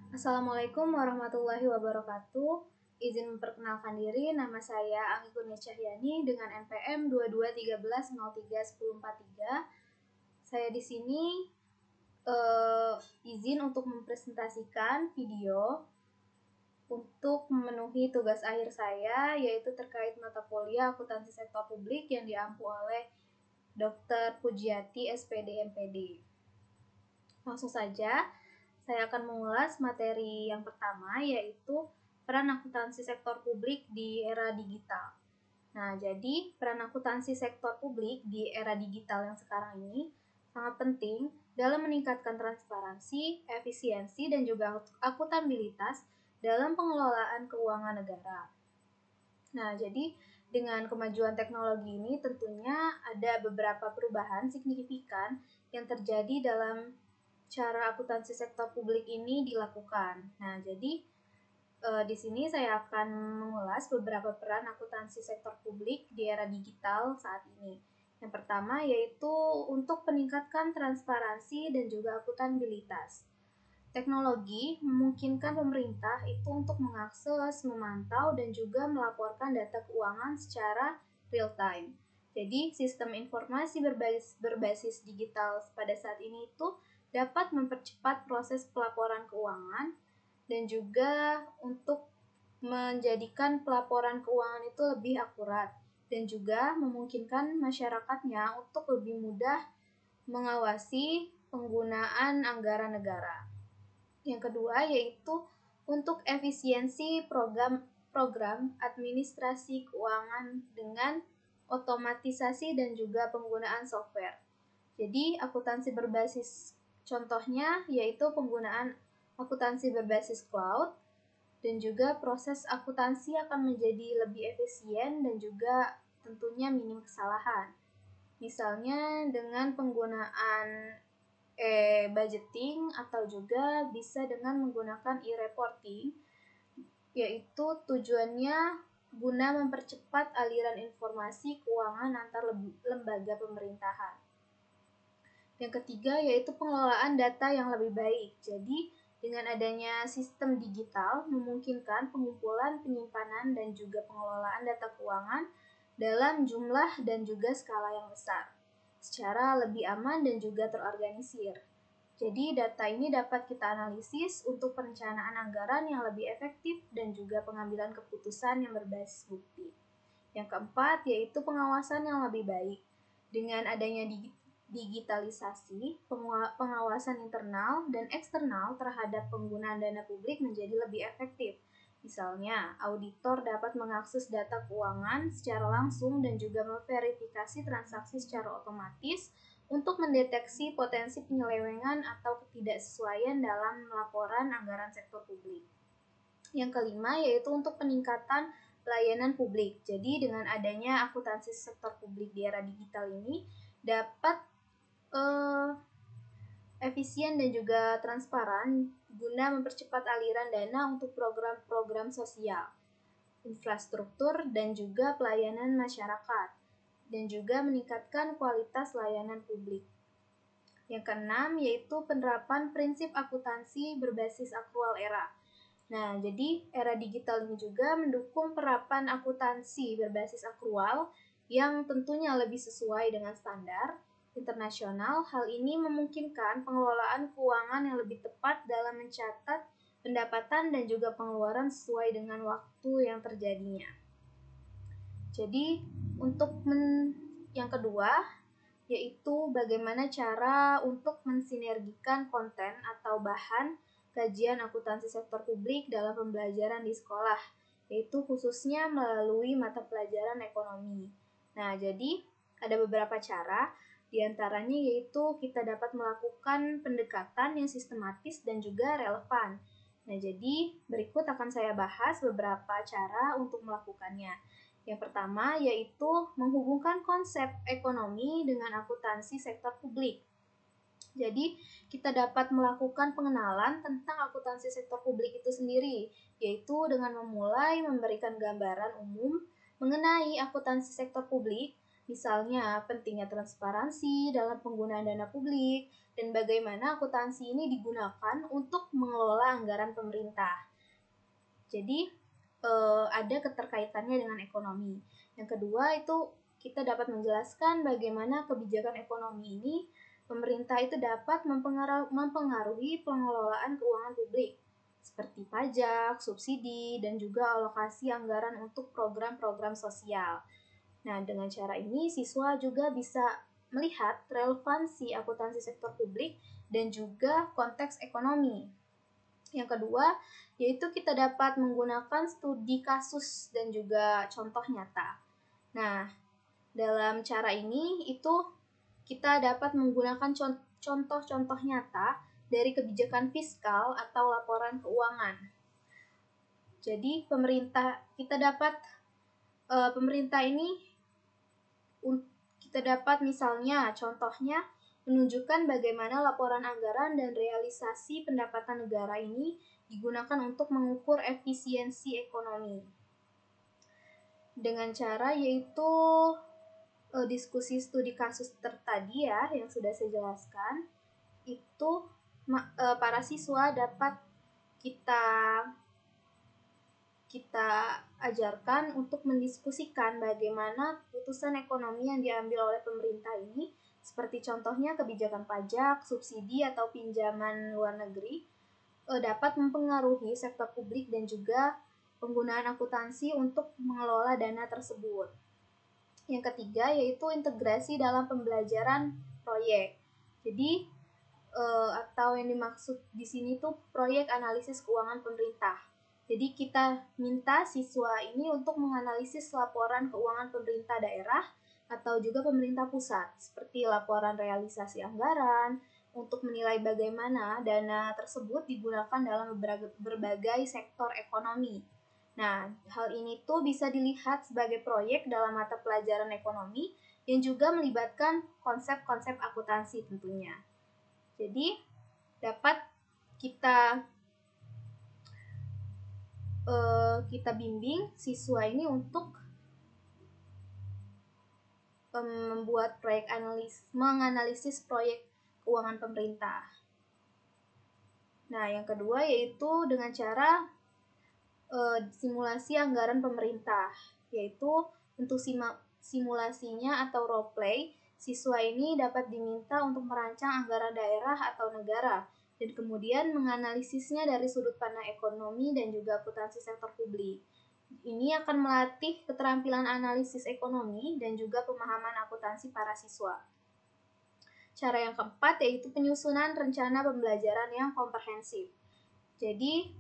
Assalamualaikum warahmatullahi wabarakatuh. Izin memperkenalkan diri, nama saya Anggi Kurnia Cahyani dengan NPM 2213031043. Saya di sini izin untuk mempresentasikan video untuk memenuhi tugas akhir saya, yaitu terkait mata kuliah akuntansi sektor publik yang diampu oleh Dr. Pujiati SPD MPD. Langsung saja, saya akan mengulas materi yang pertama, yaitu peran akuntansi sektor publik di era digital. Nah, jadi peran akuntansi sektor publik di era digital yang sekarang ini sangat penting dalam meningkatkan transparansi, efisiensi, dan juga akuntabilitas dalam pengelolaan keuangan negara. Nah, jadi dengan kemajuan teknologi ini tentunya ada beberapa perubahan signifikan yang terjadi dalam cara akuntansi sektor publik ini dilakukan. Nah, jadi di sini saya akan mengulas beberapa peran akuntansi sektor publik di era digital saat ini. Yang pertama yaitu untuk meningkatkan transparansi dan juga akuntabilitas. Teknologi memungkinkan pemerintah itu untuk mengakses, memantau, dan juga melaporkan data keuangan secara real time. Jadi, sistem informasi berbasis digital pada saat ini itu dapat mempercepat proses pelaporan keuangan dan juga untuk menjadikan pelaporan keuangan itu lebih akurat dan juga memungkinkan masyarakatnya untuk lebih mudah mengawasi penggunaan anggaran negara. Yang kedua yaitu untuk efisiensi program administrasi keuangan dengan otomatisasi dan juga penggunaan software. Jadi akuntansi berbasis contohnya yaitu penggunaan akuntansi berbasis cloud dan juga proses akuntansi akan menjadi lebih efisien dan juga tentunya minim kesalahan. Misalnya dengan penggunaan budgeting atau juga bisa dengan menggunakan e-reporting, yaitu tujuannya guna mempercepat aliran informasi keuangan antar lembaga pemerintahan. Yang ketiga yaitu pengelolaan data yang lebih baik. Jadi dengan adanya sistem digital memungkinkan pengumpulan, penyimpanan, dan juga pengelolaan data keuangan dalam jumlah dan juga skala yang besar, secara lebih aman dan juga terorganisir. Jadi data ini dapat kita analisis untuk perencanaan anggaran yang lebih efektif dan juga pengambilan keputusan yang berbasis bukti. Yang keempat yaitu pengawasan yang lebih baik. Dengan adanya digitalisasi, pengawasan internal dan eksternal terhadap penggunaan dana publik menjadi lebih efektif. Misalnya, auditor dapat mengakses data keuangan secara langsung dan juga memverifikasi transaksi secara otomatis untuk mendeteksi potensi penyelewengan atau ketidaksesuaian dalam laporan anggaran sektor publik. Yang kelima yaitu untuk peningkatan pelayanan publik. Jadi dengan adanya akuntansi sektor publik di era digital ini dapat efisien dan juga transparan guna mempercepat aliran dana untuk program-program sosial, infrastruktur, dan juga pelayanan masyarakat, dan juga meningkatkan kualitas layanan publik. Yang keenam yaitu penerapan prinsip akuntansi berbasis akrual era. Nah, jadi era digital ini juga mendukung penerapan akuntansi berbasis akrual yang tentunya lebih sesuai dengan standar internasional. Hal ini memungkinkan pengelolaan keuangan yang lebih tepat dalam mencatat pendapatan dan juga pengeluaran sesuai dengan waktu yang terjadinya. Jadi, untuk yang kedua, yaitu bagaimana cara untuk mensinergikan konten atau bahan kajian akuntansi sektor publik dalam pembelajaran di sekolah, yaitu khususnya melalui mata pelajaran ekonomi. Nah, jadi ada beberapa cara, diantaranya yaitu kita dapat melakukan pendekatan yang sistematis dan juga relevan. Nah, jadi berikut akan saya bahas beberapa cara untuk melakukannya. Yang pertama yaitu menghubungkan konsep ekonomi dengan akuntansi sektor publik. Jadi, kita dapat melakukan pengenalan tentang akuntansi sektor publik itu sendiri, yaitu dengan memulai memberikan gambaran umum mengenai akuntansi sektor publik Misalnya, pentingnya transparansi dalam penggunaan dana publik, dan bagaimana akuntansi ini digunakan untuk mengelola anggaran pemerintah. Jadi, ada keterkaitannya dengan ekonomi. Yang kedua itu kita dapat menjelaskan bagaimana kebijakan ekonomi ini pemerintah itu dapat mempengaruhi pengelolaan keuangan publik seperti pajak, subsidi, dan juga alokasi anggaran untuk program-program sosial. Nah, dengan cara ini siswa juga bisa melihat relevansi akuntansi sektor publik dan juga konteks ekonomi. Yang kedua, yaitu kita dapat menggunakan studi kasus dan juga contoh nyata. Nah, dalam cara ini itu kita dapat menggunakan contoh-contoh nyata dari kebijakan fiskal atau laporan keuangan. Jadi, pemerintah ini kita dapat misalnya contohnya menunjukkan bagaimana laporan anggaran dan realisasi pendapatan negara ini digunakan untuk mengukur efisiensi ekonomi. Dengan cara yaitu diskusi studi kasus tadi ya yang sudah saya jelaskan, itu para siswa dapat kita ajarkan untuk mendiskusikan bagaimana keputusan ekonomi yang diambil oleh pemerintah ini, seperti contohnya kebijakan pajak, subsidi, atau pinjaman luar negeri, dapat mempengaruhi sektor publik dan juga penggunaan akuntansi untuk mengelola dana tersebut. Yang ketiga yaitu integrasi dalam pembelajaran proyek. Jadi atau yang dimaksud di sini tuh proyek analisis keuangan pemerintah. Jadi kita minta siswa ini untuk menganalisis laporan keuangan pemerintah daerah atau juga pemerintah pusat, seperti laporan realisasi anggaran, untuk menilai bagaimana dana tersebut digunakan dalam berbagai sektor ekonomi. Nah, hal ini tuh bisa dilihat sebagai proyek dalam mata pelajaran ekonomi yang juga melibatkan konsep-konsep akuntansi tentunya. Jadi, dapat kita bimbing siswa ini untuk membuat menganalisis proyek keuangan pemerintah. Nah, yang kedua yaitu dengan cara simulasi anggaran pemerintah, yaitu untuk simulasinya atau role play, siswa ini dapat diminta untuk merancang anggaran daerah atau negara dan kemudian menganalisisnya dari sudut pandang ekonomi dan juga akuntansi sektor publik. Ini akan melatih keterampilan analisis ekonomi dan juga pemahaman akuntansi para siswa. Cara yang keempat yaitu penyusunan rencana pembelajaran yang komprehensif. Jadi,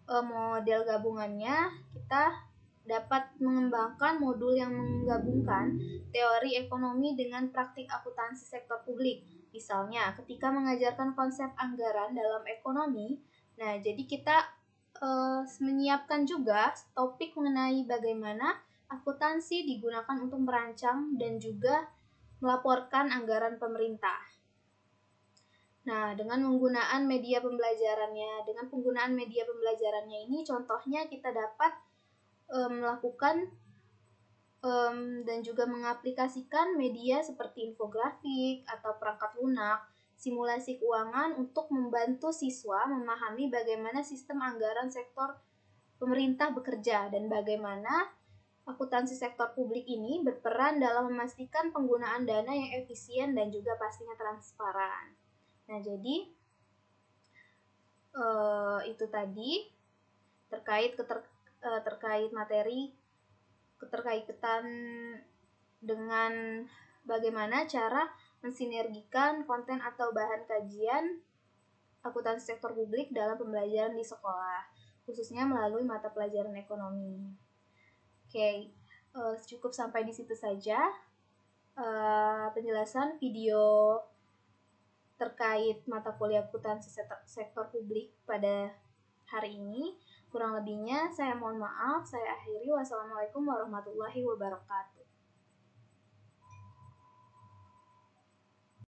model gabungannya kita dapat mengembangkan modul yang menggabungkan teori ekonomi dengan praktik akuntansi sektor publik. Misalnya, ketika mengajarkan konsep anggaran dalam ekonomi, nah jadi kita menyiapkan juga topik mengenai bagaimana akuntansi digunakan untuk merancang dan juga melaporkan anggaran pemerintah. Nah, dengan penggunaan media pembelajarannya ini, contohnya kita dapat melakukan dan juga mengaplikasikan media seperti infografik atau perangkat lunak, simulasi keuangan untuk membantu siswa memahami bagaimana sistem anggaran sektor pemerintah bekerja dan bagaimana akuntansi sektor publik ini berperan dalam memastikan penggunaan dana yang efisien dan juga pastinya transparan. Nah, jadi itu tadi terkait materi keterkaitan dengan bagaimana cara mensinergikan konten atau bahan kajian akuntansi sektor publik dalam pembelajaran di sekolah, khususnya melalui mata pelajaran ekonomi. Oke, cukup sampai di situ saja penjelasan video terkait mata kuliah akuntansi sektor publik pada hari ini. Kurang lebihnya saya mohon maaf, saya akhiri. Wassalamualaikum warahmatullahi wabarakatuh.